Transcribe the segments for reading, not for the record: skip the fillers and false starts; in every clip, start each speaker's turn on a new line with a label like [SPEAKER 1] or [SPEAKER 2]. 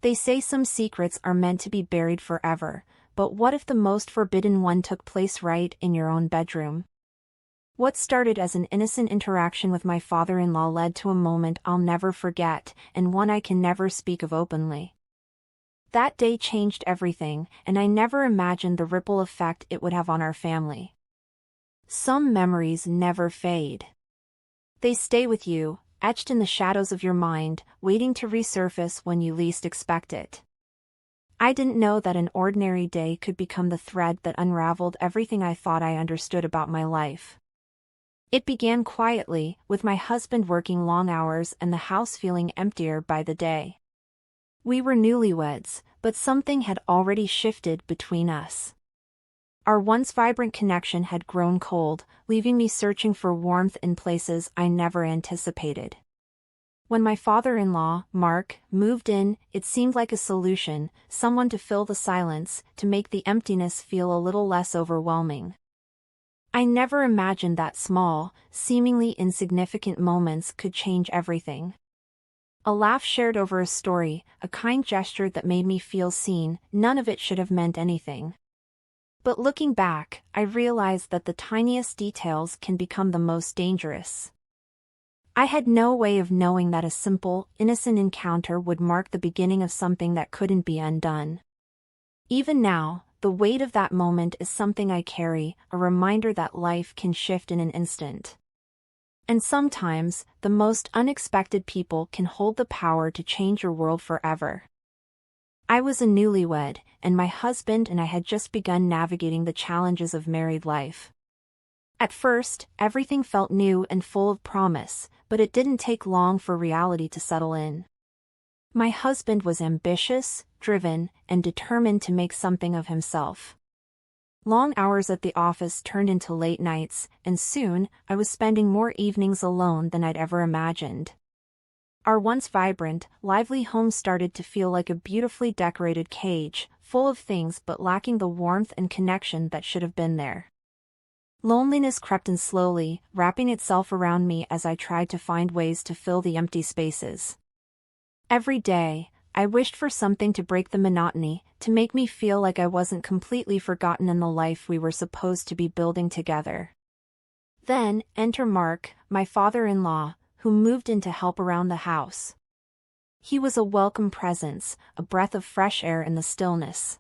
[SPEAKER 1] They say some secrets are meant to be buried forever, but what if the most forbidden one took place right in your own bedroom? What started as an innocent interaction with my father-in-law led to a moment I'll never forget, and one I can never speak of openly. That day changed everything, and I never imagined the ripple effect it would have on our family. Some memories never fade. They stay with you, etched in the shadows of your mind, waiting to resurface when you least expect it. I didn't know that an ordinary day could become the thread that unraveled everything I thought I understood about my life. It began quietly, with my husband working long hours and the house feeling emptier by the day. We were newlyweds, but something had already shifted between us. Our once vibrant connection had grown cold, leaving me searching for warmth in places I never anticipated. When my father-in-law, Mark, moved in, it seemed like a solution, someone to fill the silence, to make the emptiness feel a little less overwhelming. I never imagined that small, seemingly insignificant moments could change everything. A laugh shared over a story, a kind gesture that made me feel seen, none of it should have meant anything. But looking back, I realized that the tiniest details can become the most dangerous. I had no way of knowing that a simple, innocent encounter would mark the beginning of something that couldn't be undone. Even now, the weight of that moment is something I carry, a reminder that life can shift in an instant. And sometimes, the most unexpected people can hold the power to change your world forever. I was a newlywed, and my husband and I had just begun navigating the challenges of married life. At first, everything felt new and full of promise, but it didn't take long for reality to settle in. My husband was ambitious, driven, and determined to make something of himself. Long hours at the office turned into late nights, and soon, I was spending more evenings alone than I'd ever imagined. Our once vibrant, lively home started to feel like a beautifully decorated cage, full of things but lacking the warmth and connection that should have been there. Loneliness crept in slowly, wrapping itself around me as I tried to find ways to fill the empty spaces. Every day, I wished for something to break the monotony, to make me feel like I wasn't completely forgotten in the life we were supposed to be building together. Then, enter Mark, my father-in-law, who moved in to help around the house. He was a welcome presence, a breath of fresh air in the stillness.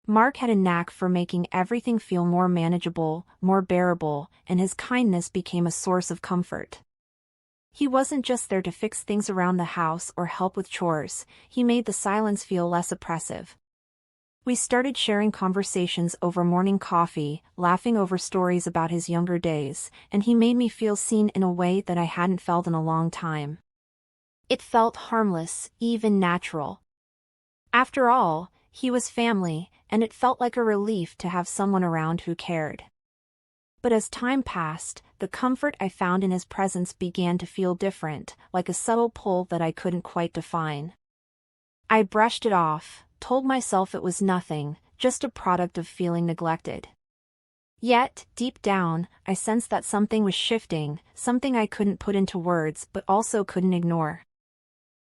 [SPEAKER 1] Mark had a knack for making everything feel more manageable, more bearable, and his kindness became a source of comfort. He wasn't just there to fix things around the house or help with chores, he made the silence feel less oppressive. We started sharing conversations over morning coffee, laughing over stories about his younger days, and he made me feel seen in a way that I hadn't felt in a long time. It felt harmless, even natural. After all, he was family, and it felt like a relief to have someone around who cared. But as time passed, the comfort I found in his presence began to feel different, like a subtle pull that I couldn't quite define. I brushed it off, told myself it was nothing, just a product of feeling neglected. Yet, deep down, I sensed that something was shifting, something I couldn't put into words but also couldn't ignore.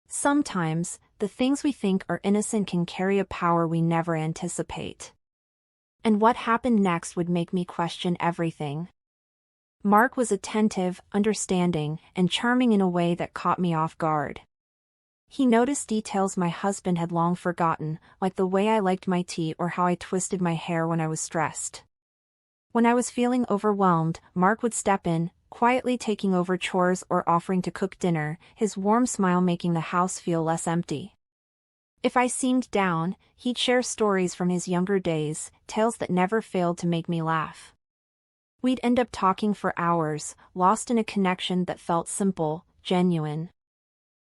[SPEAKER 1] Sometimes, the things we think are innocent can carry a power we never anticipate. And what happened next would make me question everything. Mark was attentive, understanding, and charming in a way that caught me off guard. He noticed details my husband had long forgotten, like the way I liked my tea or how I twisted my hair when I was stressed. When I was feeling overwhelmed, Mark would step in, quietly taking over chores or offering to cook dinner, his warm smile making the house feel less empty. If I seemed down, he'd share stories from his younger days, tales that never failed to make me laugh. We'd end up talking for hours, lost in a connection that felt simple, genuine.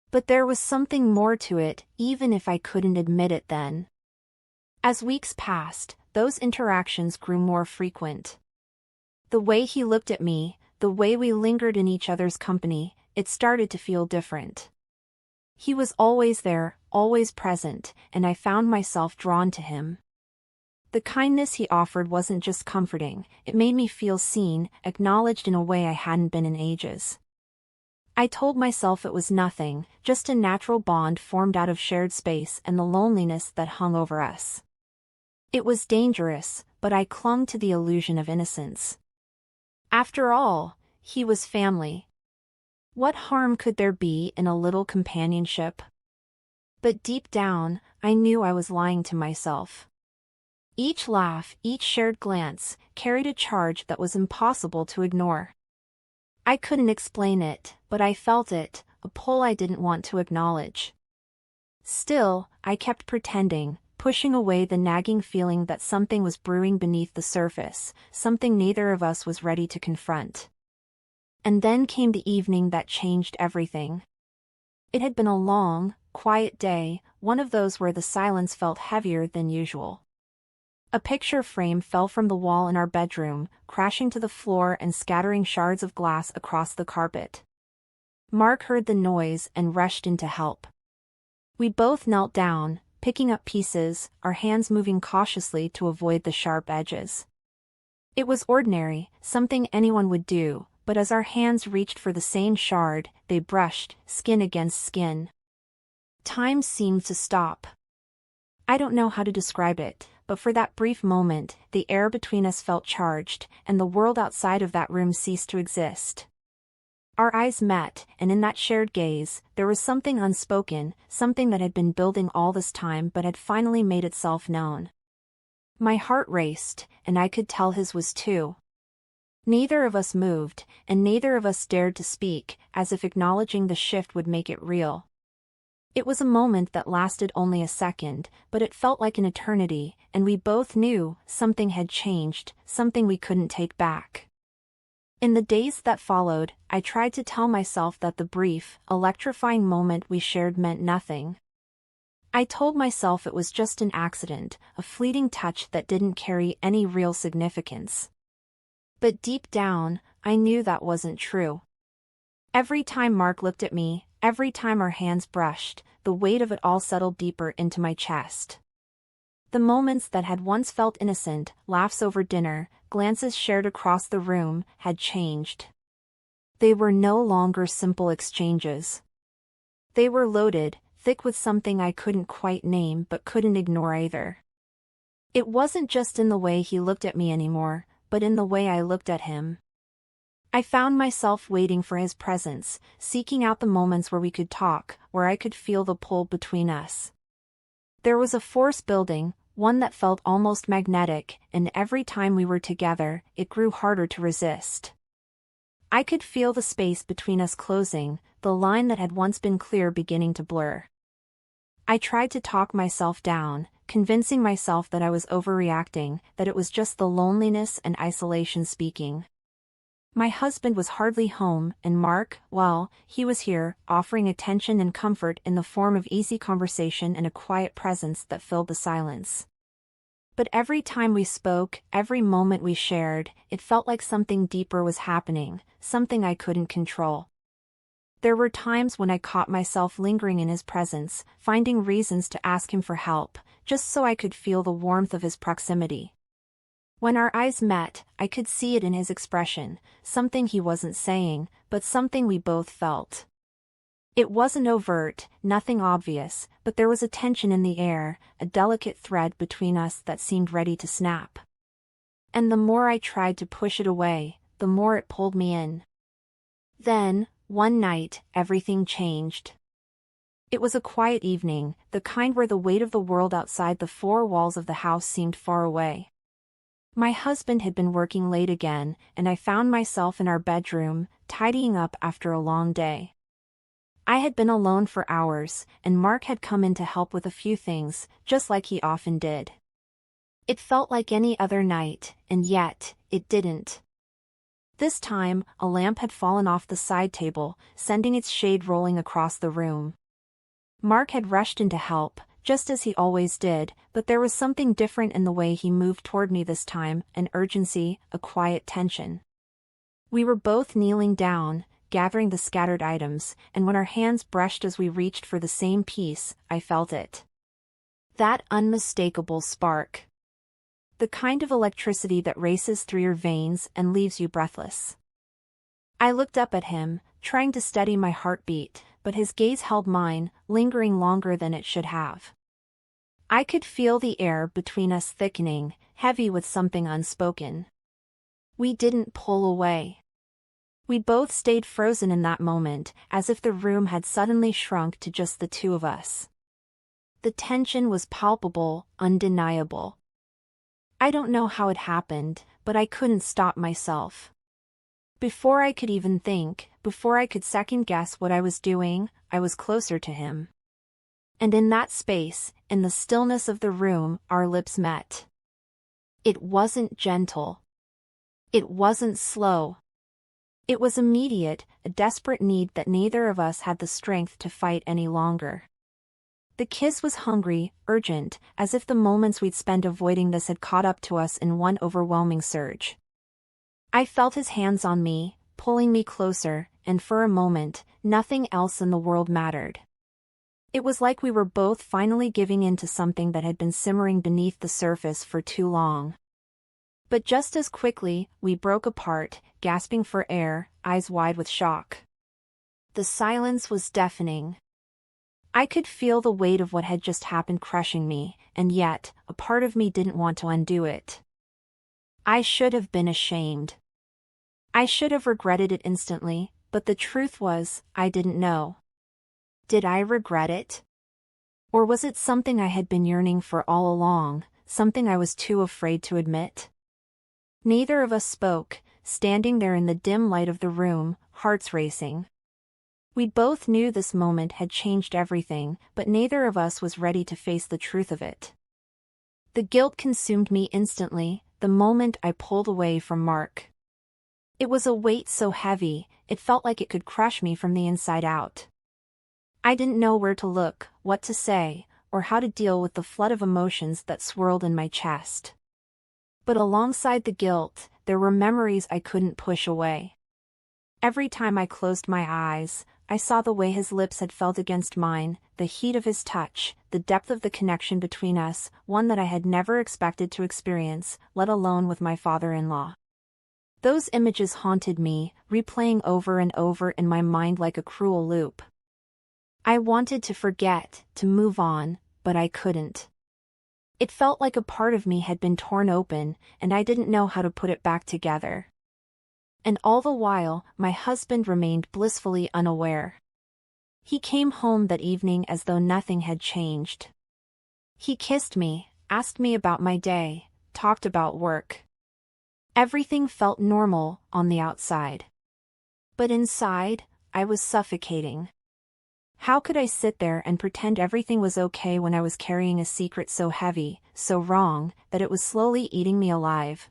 [SPEAKER 1] But there was something more to it, even if I couldn't admit it then. As weeks passed, those interactions grew more frequent. The way he looked at me, the way we lingered in each other's company, it started to feel different. He was always there, always present, and I found myself drawn to him. The kindness he offered wasn't just comforting, it made me feel seen, acknowledged in a way I hadn't been in ages. I told myself it was nothing, just a natural bond formed out of shared space and the loneliness that hung over us. It was dangerous, but I clung to the illusion of innocence. After all, he was family. What harm could there be in a little companionship? But deep down, I knew I was lying to myself. Each laugh, each shared glance, carried a charge that was impossible to ignore. I couldn't explain it, but I felt it, a pull I didn't want to acknowledge. Still, I kept pretending, pushing away the nagging feeling that something was brewing beneath the surface, something neither of us was ready to confront. And then came the evening that changed everything. It had been a long, quiet day, one of those where the silence felt heavier than usual. A picture frame fell from the wall in our bedroom, crashing to the floor and scattering shards of glass across the carpet. Mark heard the noise and rushed in to help. We both knelt down, picking up pieces, our hands moving cautiously to avoid the sharp edges. It was ordinary, something anyone would do, but as our hands reached for the same shard, they brushed, skin against skin. Time seemed to stop. I don't know how to describe it, but for that brief moment, the air between us felt charged, and the world outside of that room ceased to exist. Our eyes met, and in that shared gaze, there was something unspoken, something that had been building all this time but had finally made itself known. My heart raced, and I could tell his was too. Neither of us moved, and neither of us dared to speak, as if acknowledging the shift would make it real. It was a moment that lasted only a second, but it felt like an eternity, and we both knew something had changed, something we couldn't take back. In the days that followed, I tried to tell myself that the brief, electrifying moment we shared meant nothing. I told myself it was just an accident, a fleeting touch that didn't carry any real significance. But deep down, I knew that wasn't true. Every time Mark looked at me, every time our hands brushed, the weight of it all settled deeper into my chest. The moments that had once felt innocent, laughs over dinner, glances shared across the room, had changed. They were no longer simple exchanges. They were loaded, thick with something I couldn't quite name but couldn't ignore either. It wasn't just in the way he looked at me anymore, but in the way I looked at him. I found myself waiting for his presence, seeking out the moments where we could talk, where I could feel the pull between us. There was a force building, one that felt almost magnetic, and every time we were together, it grew harder to resist. I could feel the space between us closing, the line that had once been clear beginning to blur. I tried to talk myself down, convincing myself that I was overreacting, that it was just the loneliness and isolation speaking. My husband was hardly home, and Mark, well, he was here, offering attention and comfort in the form of easy conversation and a quiet presence that filled the silence. But every time we spoke, every moment we shared, it felt like something deeper was happening, something I couldn't control. There were times when I caught myself lingering in his presence, finding reasons to ask him for help, just so I could feel the warmth of his proximity. When our eyes met, I could see it in his expression, something he wasn't saying, but something we both felt. It wasn't overt, nothing obvious, but there was a tension in the air, a delicate thread between us that seemed ready to snap. And the more I tried to push it away, the more it pulled me in. Then, one night, everything changed. It was a quiet evening, the kind where the weight of the world outside the four walls of the house seemed far away. My husband had been working late again, and I found myself in our bedroom, tidying up after a long day. I had been alone for hours, and Mark had come in to help with a few things, just like he often did. It felt like any other night, and yet, it didn't. This time, a lamp had fallen off the side table, sending its shade rolling across the room. Mark had rushed in to help, just as he always did, but there was something different in the way he moved toward me this time, an urgency, a quiet tension. We were both kneeling down, gathering the scattered items, and when our hands brushed as we reached for the same piece, I felt it. That unmistakable spark. The kind of electricity that races through your veins and leaves you breathless. I looked up at him, trying to steady my heartbeat, but his gaze held mine, lingering longer than it should have. I could feel the air between us thickening, heavy with something unspoken. We didn't pull away. We both stayed frozen in that moment, as if the room had suddenly shrunk to just the two of us. The tension was palpable, undeniable. I don't know how it happened, but I couldn't stop myself. Before I could even think, before I could second-guess what I was doing, I was closer to him. And in that space, in the stillness of the room, our lips met. It wasn't gentle. It wasn't slow. It was immediate, a desperate need that neither of us had the strength to fight any longer. The kiss was hungry, urgent, as if the moments we'd spent avoiding this had caught up to us in one overwhelming surge. I felt his hands on me, pulling me closer, and for a moment, nothing else in the world mattered. It was like we were both finally giving in to something that had been simmering beneath the surface for too long. But just as quickly, we broke apart, gasping for air, eyes wide with shock. The silence was deafening. I could feel the weight of what had just happened crushing me, and yet, a part of me didn't want to undo it. I should have been ashamed. I should have regretted it instantly, but the truth was, I didn't know. Did I regret it? Or was it something I had been yearning for all along, something I was too afraid to admit? Neither of us spoke, standing there in the dim light of the room, hearts racing. We both knew this moment had changed everything, but neither of us was ready to face the truth of it. The guilt consumed me instantly, the moment I pulled away from Mark. It was a weight so heavy, it felt like it could crush me from the inside out. I didn't know where to look, what to say, or how to deal with the flood of emotions that swirled in my chest. But alongside the guilt, there were memories I couldn't push away. Every time I closed my eyes, I saw the way his lips had felt against mine, the heat of his touch, the depth of the connection between us, one that I had never expected to experience, let alone with my father-in-law. Those images haunted me, replaying over and over in my mind like a cruel loop. I wanted to forget, to move on, but I couldn't. It felt like a part of me had been torn open, and I didn't know how to put it back together. And all the while, my husband remained blissfully unaware. He came home that evening as though nothing had changed. He kissed me, asked me about my day, talked about work. Everything felt normal on the outside. But inside, I was suffocating. How could I sit there and pretend everything was okay when I was carrying a secret so heavy, so wrong, that it was slowly eating me alive?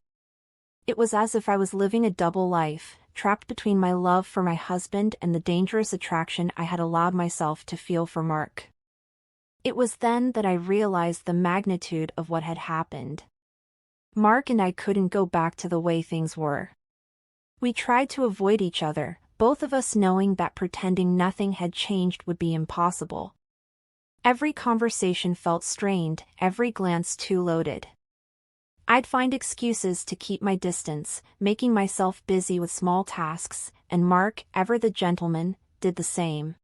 [SPEAKER 1] It was as if I was living a double life, trapped between my love for my husband and the dangerous attraction I had allowed myself to feel for Mark. It was then that I realized the magnitude of what had happened. Mark and I couldn't go back to the way things were. We tried to avoid each other, both of us knowing that pretending nothing had changed would be impossible. Every conversation felt strained, every glance too loaded. I'd find excuses to keep my distance, making myself busy with small tasks, and Mark, ever the gentleman, did the same.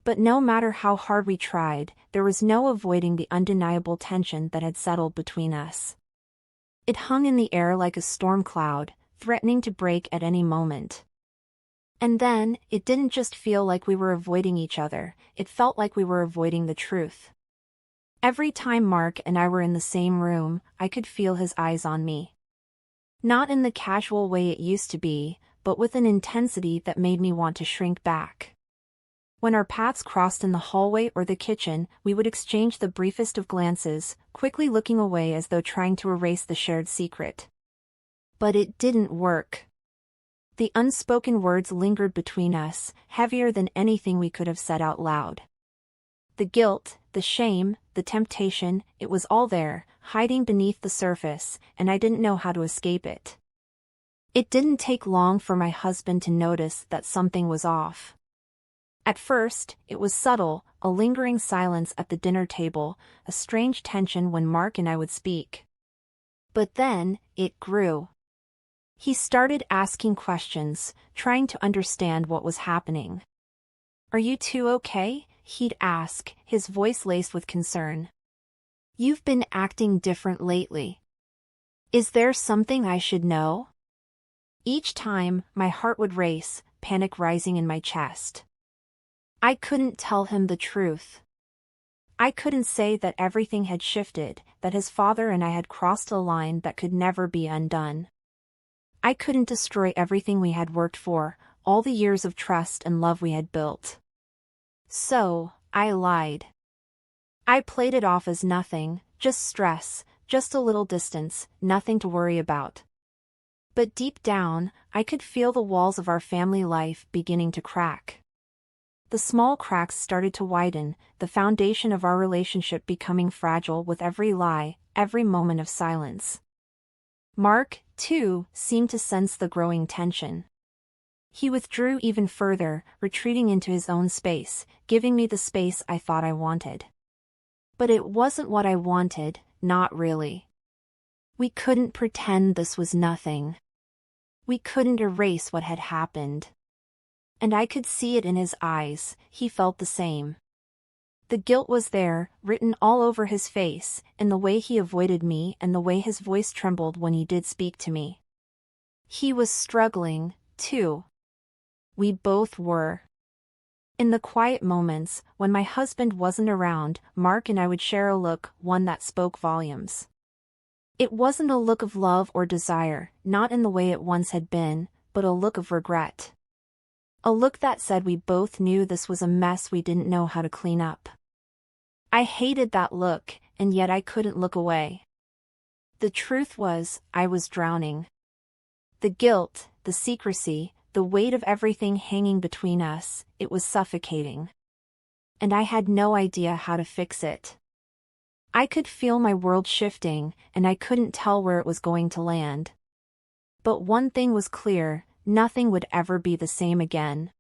[SPEAKER 1] But no matter how hard we tried, there was no avoiding the undeniable tension that had settled between us. It hung in the air like a storm cloud, threatening to break at any moment. And then, it didn't just feel like we were avoiding each other, it felt like we were avoiding the truth. Every time Mark and I were in the same room, I could feel his eyes on me. Not in the casual way it used to be, but with an intensity that made me want to shrink back. When our paths crossed in the hallway or the kitchen, we would exchange the briefest of glances, quickly looking away as though trying to erase the shared secret. But it didn't work. The unspoken words lingered between us, heavier than anything we could have said out loud. The guilt, the shame, the temptation, it was all there, hiding beneath the surface, and I didn't know how to escape it. It didn't take long for my husband to notice that something was off. At first, it was subtle, a lingering silence at the dinner table, a strange tension when Mark and I would speak. But then, it grew. He started asking questions, trying to understand what was happening. "Are you two okay?" he'd ask, his voice laced with concern. "You've been acting different lately. Is there something I should know?" Each time, my heart would race, panic rising in my chest. I couldn't tell him the truth. I couldn't say that everything had shifted, that his father and I had crossed a line that could never be undone. I couldn't destroy everything we had worked for, all the years of trust and love we had built. So, I lied. I played it off as nothing, just stress, just a little distance, nothing to worry about. But deep down, I could feel the walls of our family life beginning to crack. The small cracks started to widen, the foundation of our relationship becoming fragile with every lie, every moment of silence. Mark, too, seemed to sense the growing tension. He withdrew even further, retreating into his own space, giving me the space I thought I wanted. But it wasn't what I wanted, not really. We couldn't pretend this was nothing. We couldn't erase what had happened. And I could see it in his eyes, he felt the same. The guilt was there, written all over his face, in the way he avoided me and the way his voice trembled when he did speak to me. He was struggling, too. We both were. In the quiet moments, when my husband wasn't around, Mark and I would share a look, one that spoke volumes. It wasn't a look of love or desire, not in the way it once had been, but a look of regret. A look that said we both knew this was a mess we didn't know how to clean up. I hated that look, and yet I couldn't look away. The truth was, I was drowning. The guilt, the secrecy, the weight of everything hanging between us, it was suffocating. And I had no idea how to fix it. I could feel my world shifting, and I couldn't tell where it was going to land. But one thing was clear, nothing would ever be the same again.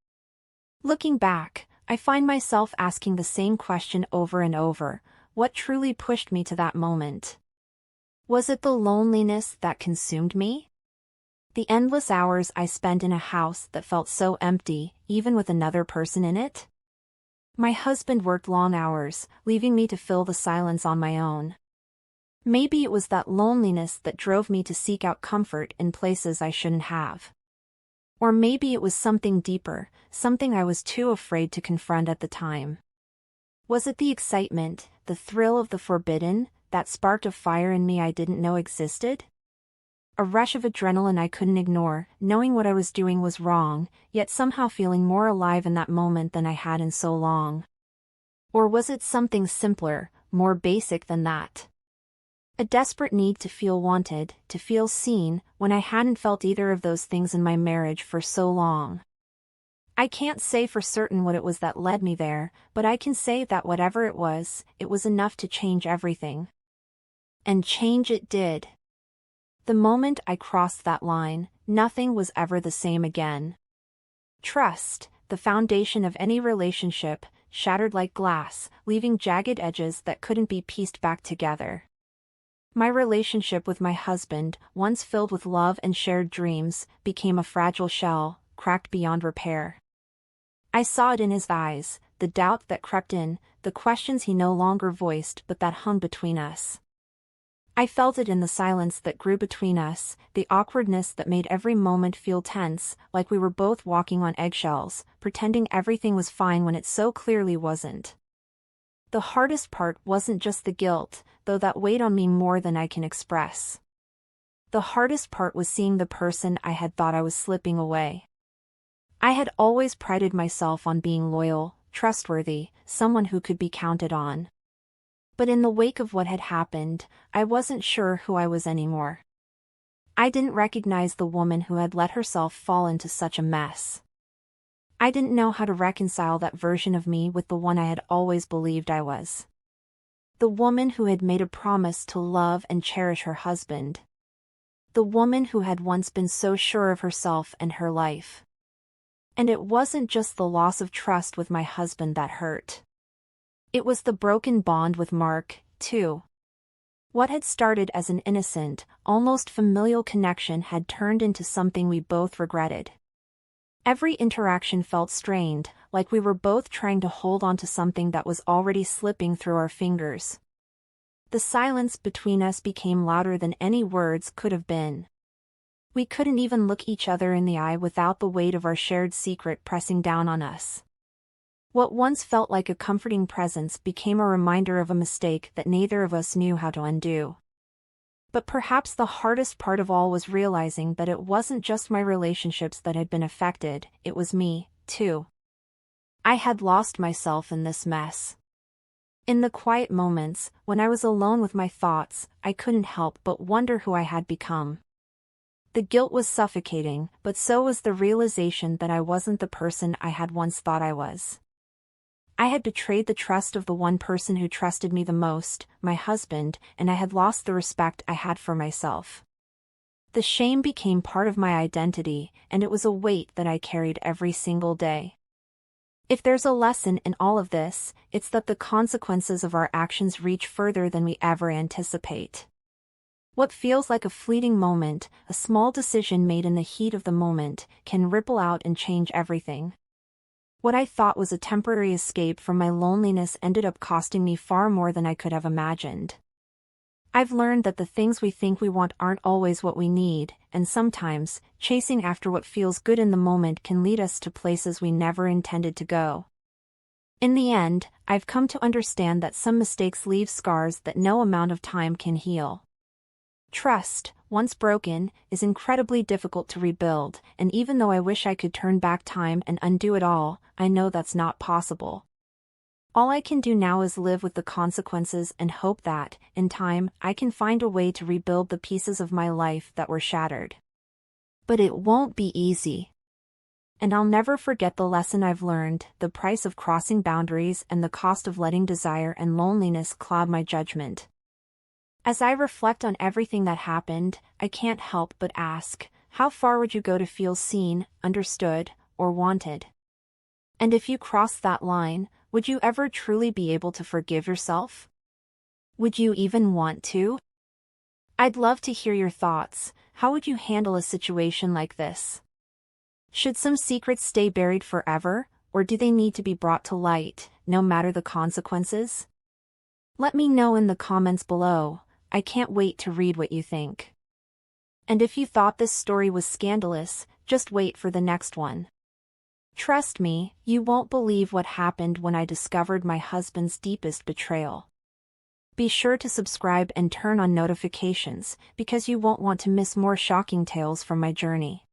[SPEAKER 1] Looking back, I find myself asking the same question over and over: what truly pushed me to that moment? Was it the loneliness that consumed me? The endless hours I spent in a house that felt so empty, even with another person in it? My husband worked long hours, leaving me to fill the silence on my own. Maybe it was that loneliness that drove me to seek out comfort in places I shouldn't have. Or maybe it was something deeper, something I was too afraid to confront at the time. Was it the excitement, the thrill of the forbidden, that sparked a fire in me I didn't know existed? A rush of adrenaline I couldn't ignore, knowing what I was doing was wrong, yet somehow feeling more alive in that moment than I had in so long. Or was it something simpler, more basic than that? A desperate need to feel wanted, to feel seen, when I hadn't felt either of those things in my marriage for so long. I can't say for certain what it was that led me there, but I can say that whatever it was enough to change everything. And change it did. The moment I crossed that line, nothing was ever the same again. Trust, the foundation of any relationship, shattered like glass, leaving jagged edges that couldn't be pieced back together. My relationship with my husband, once filled with love and shared dreams, became a fragile shell, cracked beyond repair. I saw it in his eyes, the doubt that crept in, the questions he no longer voiced but that hung between us. I felt it in the silence that grew between us, the awkwardness that made every moment feel tense, like we were both walking on eggshells, pretending everything was fine when it so clearly wasn't. The hardest part wasn't just the guilt, though that weighed on me more than I can express. The hardest part was seeing the person I had thought I was slipping away. I had always prided myself on being loyal, trustworthy, someone who could be counted on. But in the wake of what had happened, I wasn't sure who I was anymore. I didn't recognize the woman who had let herself fall into such a mess. I didn't know how to reconcile that version of me with the one I had always believed I was. The woman who had made a promise to love and cherish her husband. The woman who had once been so sure of herself and her life. And it wasn't just the loss of trust with my husband that hurt. It was the broken bond with Mark, too. What had started as an innocent, almost familial connection had turned into something we both regretted. Every interaction felt strained, like we were both trying to hold on to something that was already slipping through our fingers. The silence between us became louder than any words could have been. We couldn't even look each other in the eye without the weight of our shared secret pressing down on us. What once felt like a comforting presence became a reminder of a mistake that neither of us knew how to undo. But perhaps the hardest part of all was realizing that it wasn't just my relationships that had been affected, it was me, too. I had lost myself in this mess. In the quiet moments, when I was alone with my thoughts, I couldn't help but wonder who I had become. The guilt was suffocating, but so was the realization that I wasn't the person I had once thought I was. I had betrayed the trust of the one person who trusted me the most, my husband, and I had lost the respect I had for myself. The shame became part of my identity, and it was a weight that I carried every single day. If there's a lesson in all of this, it's that the consequences of our actions reach further than we ever anticipate. What feels like a fleeting moment, a small decision made in the heat of the moment, can ripple out and change everything. What I thought was a temporary escape from my loneliness ended up costing me far more than I could have imagined. I've learned that the things we think we want aren't always what we need, and sometimes, chasing after what feels good in the moment can lead us to places we never intended to go. In the end, I've come to understand that some mistakes leave scars that no amount of time can heal. Trust, once broken, is incredibly difficult to rebuild, and even though I wish I could turn back time and undo it all, I know that's not possible. All I can do now is live with the consequences and hope that, in time, I can find a way to rebuild the pieces of my life that were shattered. But it won't be easy. And I'll never forget the lesson I've learned, the price of crossing boundaries and the cost of letting desire and loneliness cloud my judgment. As I reflect on everything that happened, I can't help but ask, how far would you go to feel seen, understood, or wanted? And if you crossed that line, would you ever truly be able to forgive yourself? Would you even want to? I'd love to hear your thoughts. How would you handle a situation like this? Should some secrets stay buried forever, or do they need to be brought to light, no matter the consequences? Let me know in the comments below. I can't wait to read what you think. And if you thought this story was scandalous, just wait for the next one. Trust me, you won't believe what happened when I discovered my husband's deepest betrayal. Be sure to subscribe and turn on notifications, because you won't want to miss more shocking tales from my journey.